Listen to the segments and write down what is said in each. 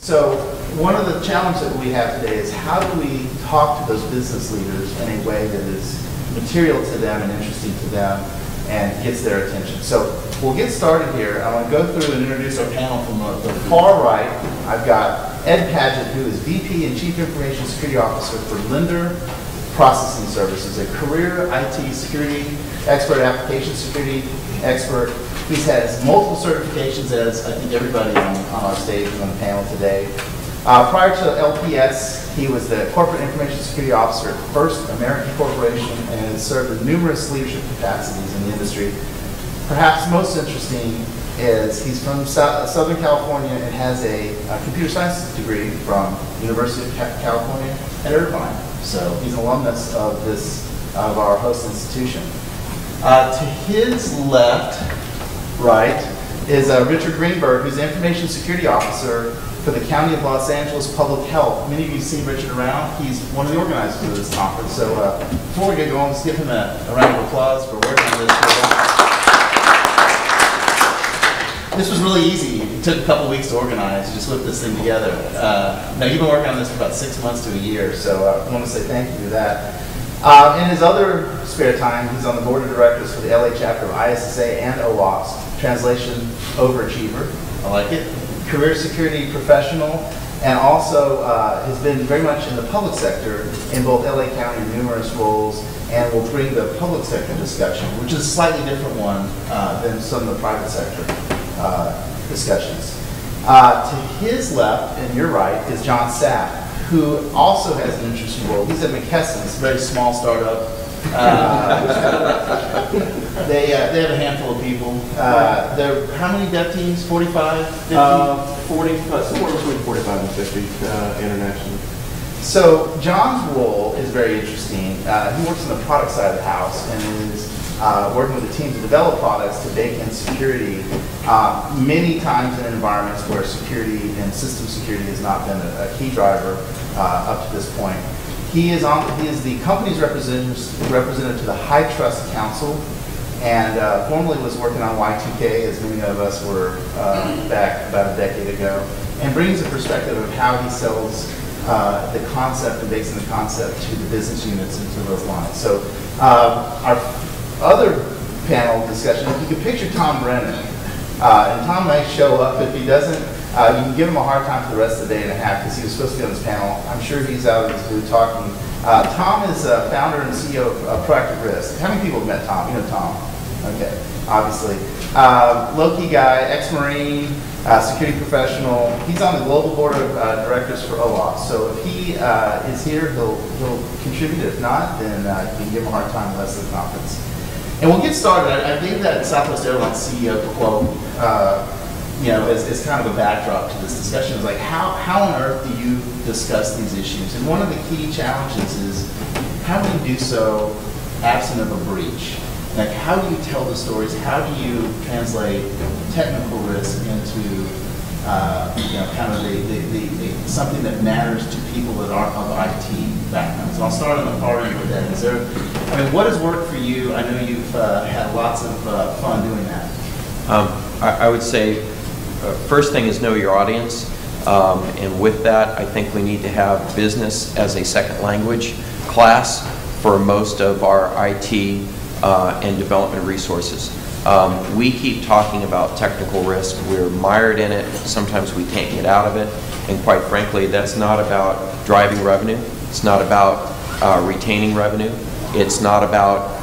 So one of the challenges that we have today is how do we talk to those business leaders in a way that is material to them and interesting to them and gets their attention. So we'll get started here. I want to go through and introduce our panel. From the far right, I've got Ed Pagett, who is VP and Chief Information Security Officer for Lender Processing Services, a career IT security expert, application security expert. He has multiple certifications, as I think everybody on our stage and on the panel today. Prior to LPS, he was the Corporate Information Security Officer at First American Corporation and has served in numerous leadership capacities in the industry. Perhaps most interesting is he's from Southern California and has a computer science degree from University of California at Irvine. So he's an alumnus of our host institution. To his left, right, is Richard Greenberg, who's the Information Security Officer for the County of Los Angeles Public Health. Many of you have seen Richard around. He's one of the organizers of this conference. So before we get going, let's give him a round of applause for working on this. This was really easy. It took a couple weeks to organize. You just whipped this thing together. Now, you've been working on this for about 6 months to a year, so I want to say thank you for that. In his other spare time, he's on the board of directors for the LA chapter of ISSA and OWASP. Translation, overachiever. I like it. Career security professional, and also has been very much in the public sector in both LA County in numerous roles, and will bring the public sector discussion, which is a slightly different one than some of the private sector discussions. To his left and your right is John Sapp, who also has an interesting role. He's at McKesson. It's a very small startup. They have a handful of people. There, how many dev teams? 45? 50? 45, somewhere between 45 and 50 internationally. So John's role is very interesting. He works on the product side of the house and is working with the team to develop products to bake in security many times in environments where security and system security has not been a key driver up to this point. He is the company's representative to the High Trust Council, and formerly was working on Y2K, as many of us were back about a decade ago, and brings a perspective of how he sells the concept and bakes in the concept to the business units and to those lines. So our other panel discussion, if you could picture Tom Brennan, and Tom might show up. If he doesn't, you can give him a hard time for the rest of the day and a half because he was supposed to be on this panel. I'm sure he's out of his booth talking. Tom is founder and CEO of Proactive Risk. How many people have met Tom? You know Tom. Okay, obviously. Low-key guy, ex-Marine, security professional. He's on the global board of directors for OWASP. So if he is here, he'll contribute. If not, then you can give him a hard time the rest of the conference. And we'll get started. I gave that Southwest Airlines CEO quote as kind of a backdrop to this discussion. It's like, how on earth do you discuss these issues? And one of the key challenges is how do you do so absent of a breach? Like, how do you tell the stories? How do you translate technical risk into kind of something that matters to people that aren't of IT backgrounds? So I'll start on the far end with that. What has worked for you? I know you've had lots of fun doing that. I would say first thing is know your audience, and with that I think we need to have business as a second language class for most of our IT and development resources. We keep talking about technical risk. We're mired in it. Sometimes we can't get out of it, and quite frankly that's not about driving revenue. It's not about retaining revenue. It's not about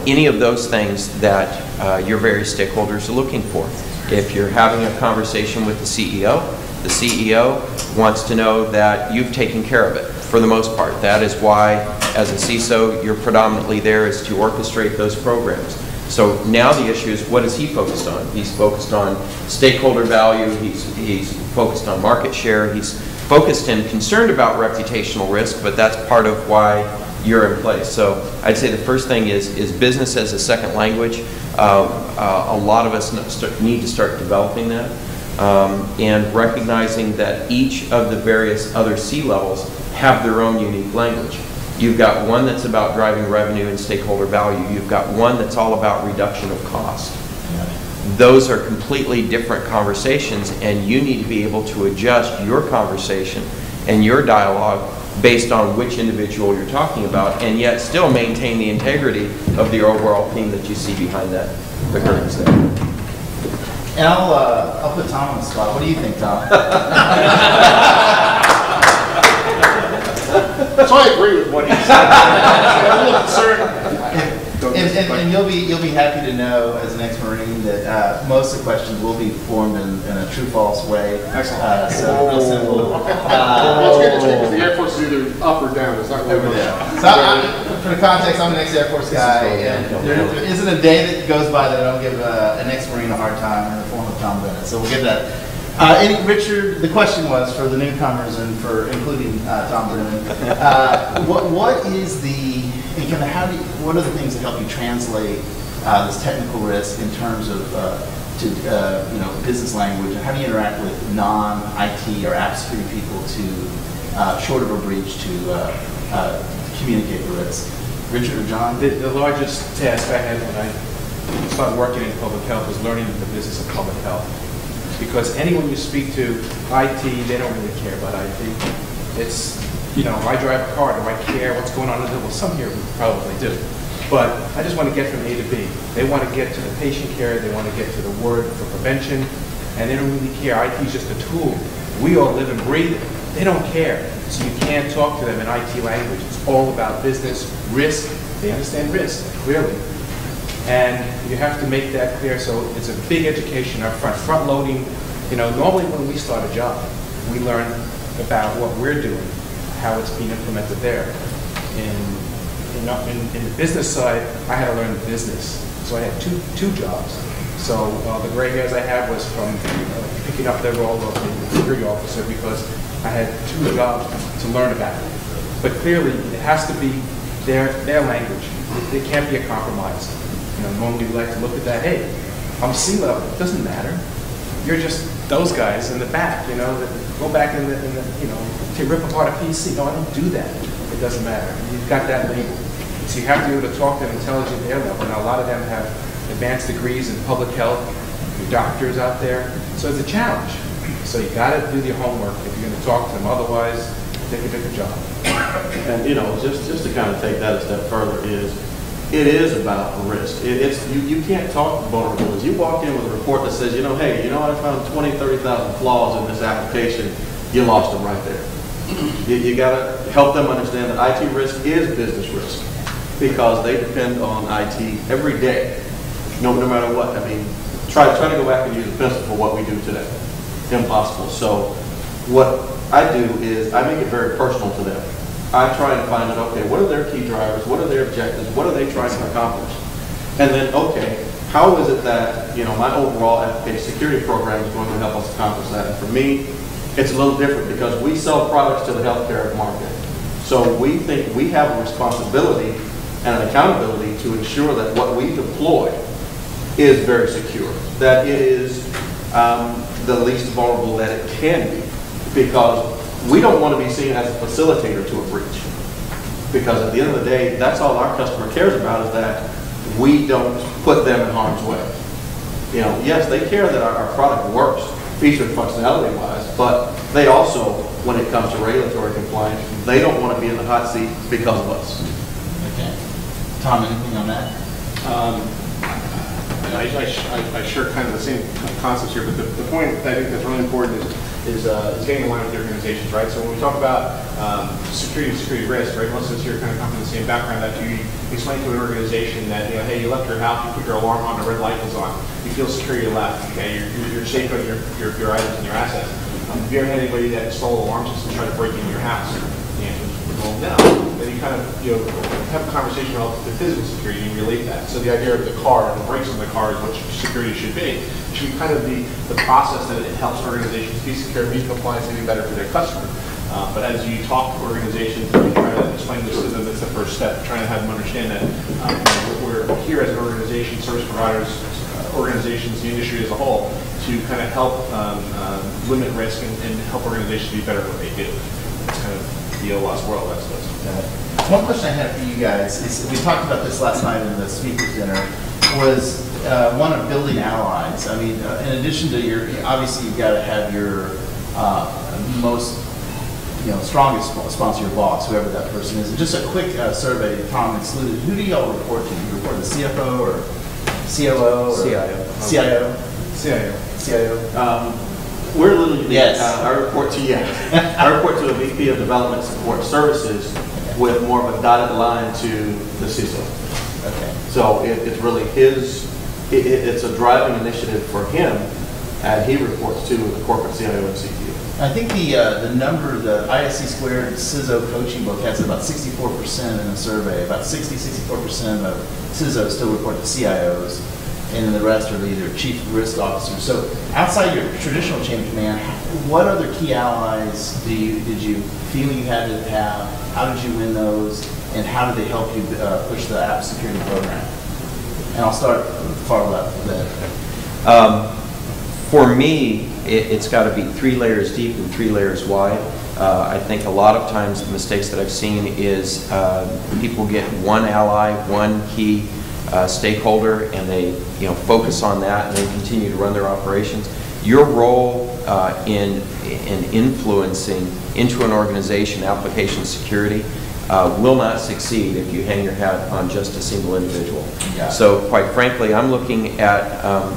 any of those things that your various stakeholders are looking for. If you're having a conversation with the CEO wants to know that you've taken care of it for the most part. That is why, as a CISO, you're predominantly there is to orchestrate those programs. So now the issue is, what is he focused on? He's focused on stakeholder value. He's focused on market share. He's focused and concerned about reputational risk, but that's part of why you're in place. So I'd say the first thing is business as a second language. A lot of us need to start developing that and recognizing that each of the various other C-levels have their own unique language. You've got one that's about driving revenue and stakeholder value. You've got one that's all about reduction of cost. those are completely different conversations, and you need to be able to adjust your conversation and your dialogue based on which individual you're talking about, and yet still maintain the integrity of the overall theme that you see behind that, the curtains there. And I'll put Tom on the spot. What do you think, Tom? So I agree with what he said. I'm a little concerned. And you'll be happy to know, as an ex-Marine, that most of the questions will be formed in a true-false way. Excellent. So real simple. Well, it's good to check because the Air Force is either up or down. It's not really much. So for the context, I'm an ex-Air Force guy, and there isn't a day that goes by that I don't give an ex-Marine a hard time in the form of Tom Brennan. So we'll get that. Richard, the question was for the newcomers and for including Tom Brennan. What is the and kind of what are the things that help you translate this technical risk in terms of to business language, and how do you interact with non-IT or app security people to short of a breach to communicate the risk? Richard or John? The largest task I had when I started working in public health was learning the business of public health. Because anyone you speak to, IT, they don't really care about IT. It's, I drive a car, do I care what's going on in the Well, some here probably do. But I just want to get from A to B. They want to get to the patient care, they want to get to the word for prevention, and they don't really care. IT is just a tool. We all live and breathe it. They don't care. So you can't talk to them in IT language. It's all about business, risk. They understand risk, clearly. And you have to make that clear, so it's a big education up front. Front loading, normally when we start a job, we learn about what we're doing, how it's being implemented there. In the business side, I had to learn the business. So I had two jobs. So the gray hairs I had was from picking up the role of the security officer because I had two jobs to learn about it. But clearly, it has to be their language. It can't be a compromise. Normally we like to look at that, hey, I'm C-level, it doesn't matter. You're just those guys in the back, that go back in the to rip apart a PC. No, I don't do that. It doesn't matter. You've got that label. So you have to be able to talk to them intelligent at their level. Now, a lot of them have advanced degrees in public health, your doctors out there. So it's a challenge. So you got to do your homework if you're going to talk to them. Otherwise, take a different job. And just to kind of take that a step further it is about risk. You can't talk vulnerabilities. You walk in with a report that says, hey, I found 20, 30,000 flaws in this application. You lost them right there. You got to help them understand that IT risk is business risk because they depend on IT every day, no matter what. I mean, try to go back and use a pencil for what we do today. Impossible. So what I do is I make it very personal to them. I try and find out, okay, what are their key drivers? What are their objectives? What are they trying to accomplish? And then, okay, how is it that, my overall application security program is going to help us accomplish that? And for me, it's a little different because we sell products to the healthcare market. So we think we have a responsibility and an accountability to ensure that what we deploy is very secure, that it is the least vulnerable that it can be, because we don't want to be seen as a facilitator to a breach, because at the end of the day, that's all our customer cares about, is that we don't put them in harm's way. Yes, they care that our product works, feature and functionality wise, but they also, when it comes to regulatory compliance, they don't want to be in the hot seat because of us. Okay. Tom, anything on that? I share kind of the same concepts here, but the point I think that's really important is getting aligned with the organizations, right? So when we talk about security and security risk, right, most of us here kind of come from the same background, that you explain to an organization that, hey, you left your house, you put your alarm on, the red light was on, you feel secure, you left, okay, you're safeguarding your items and your assets. Have you ever had anybody that installed alarm systems try to break into your house? The answer is, well, no. Then you kind of have a conversation relative to physical security and you relate that. So the idea of the car and the brakes on the car is what security should be. It should be kind of the process that it helps organizations be secure, meet compliance, and be better for their customer. But as you talk to organizations and you try to explain this to them, that's the first step, trying to have them understand that we're here as an organization, service providers, organizations, the industry as a whole, to kind of help limit risk and help organizations be better at what they do. It's kind of the OWASP world, that's what. One question I had for you guys is, we talked about this last night in the speakers dinner, was one of building allies. I mean, in addition to your, obviously you've got to have your most, strongest sponsor, your boss, whoever that person is. And just a quick survey, Tom excluded. Who do y'all report to? You report to the CFO or COO? Or CIO. CIO. We're literally, yes. I report to a VP of Development Support Services with more of a dotted line to the CISO. Okay. So it's really it's a driving initiative for him, and he reports to the corporate CIO and CTO. I think the number, the ISC squared CISO coaching book has about 64% in the survey. About 64% of CISOs still report to CIOs, and then the rest are either chief risk officers. So outside your traditional chain of command, what other key allies did you feel you had to have? How did you win those? And how did they help you push the app security program? And I'll start far left with that. For me, it's got to be 3 layers deep and 3 layers wide. I think a lot of times the mistakes that I've seen is people get one ally, one key stakeholder, and they focus on that and then continue to run their operations. Your role in influencing into an organization application security will not succeed if you hang your hat on just a single individual. Yeah. So quite frankly, I'm looking at,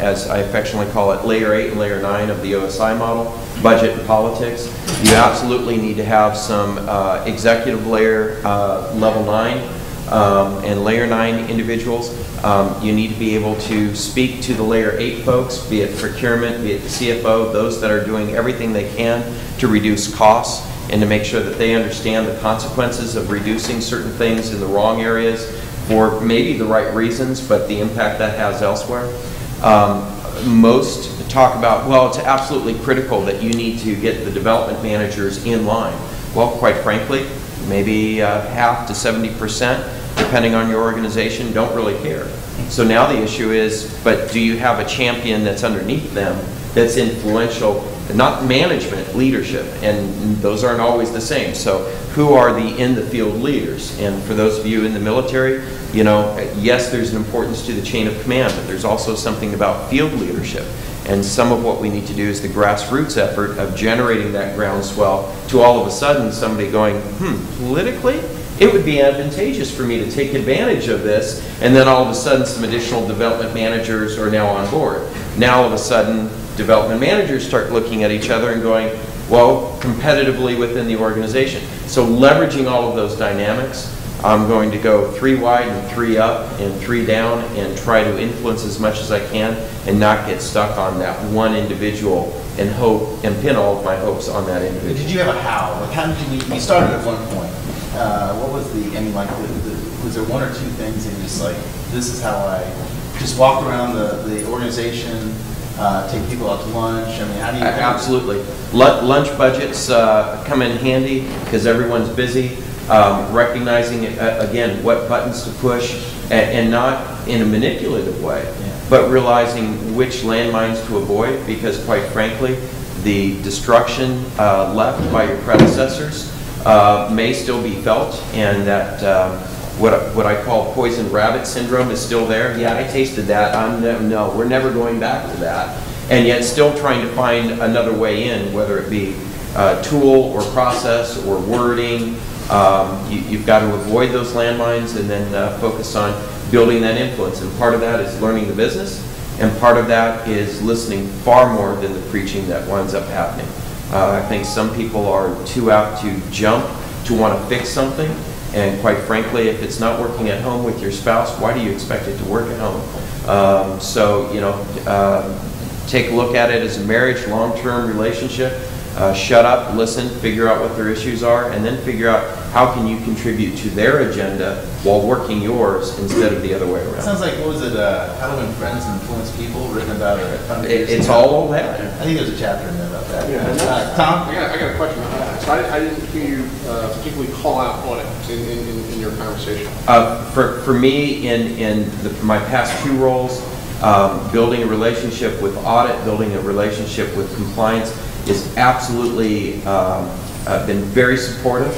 as I affectionately call it, layer 8 and layer 9 of the OSI model, budget and politics. You absolutely need to have some executive layer level 9 and layer 9 individuals. You need to be able to speak to the layer 8 folks, be it procurement, be it the CFO, those that are doing everything they can to reduce costs and to make sure that they understand the consequences of reducing certain things in the wrong areas for maybe the right reasons, but the impact that has elsewhere. Most talk about, well, it's absolutely critical that you need to get the development managers in line. Well, quite frankly, maybe half to 70%, depending on your organization, don't really care. So now the issue is, but do you have a champion that's underneath them that's influential? Not management, leadership, and those aren't always the same. So who are the in-the-field leaders? And for those of you in the military, yes, there's an importance to the chain of command, but there's also something about field leadership. And some of what we need to do is the grassroots effort of generating that groundswell to all of a sudden somebody going, politically, it would be advantageous for me to take advantage of this, and then all of a sudden some additional development managers are now on board. Now all of a sudden development managers start looking at each other and going, well, competitively within the organization. So leveraging all of those dynamics, I'm going to go 3 wide and 3 up and 3 down and try to influence as much as I can and not get stuck on that one individual and hope and pin all of my hopes on that individual. Did you have a how? Like, how did you started at one point. What was was there 1 or 2 things and just like, this is how I just walk around the organization, take people out to lunch? I mean, how do you? Absolutely. Lunch budgets come in handy because everyone's busy. Recognizing, again, what buttons to push and not in a manipulative way, but realizing which landmines to avoid because, quite frankly, the destruction left by your predecessors may still be felt, and that what I call poison rabbit syndrome is still there. Yeah, I tasted that. No, we're never going back to that. And yet still trying to find another way in, whether it be tool or process or wording. You've got to avoid those landmines and then focus on building that influence. And part of that is learning the business, and part of that is listening far more than the preaching that winds up happening. I think some people are too apt to jump to want to fix something, and quite frankly, if it's not working at home with your spouse, why do you expect it to work at home? Take a look at it as a marriage, long-term relationship. Shut up, listen, figure out what their issues are, and then figure out how can you contribute to their agenda while working yours instead of the other way around. It sounds like, what was it, How to Win Friends and Influence People, written about it's all that. I think there's a chapter in there about that. Yeah. Tom? I got a question about that. So I didn't hear you particularly call out on it in your conversation. For me, in my past 2 roles, building a relationship with audit, building a relationship with compliance is absolutely been very supportive.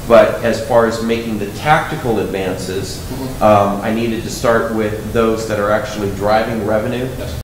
But as far as making the tactical advances, I needed to start with those that are actually driving revenue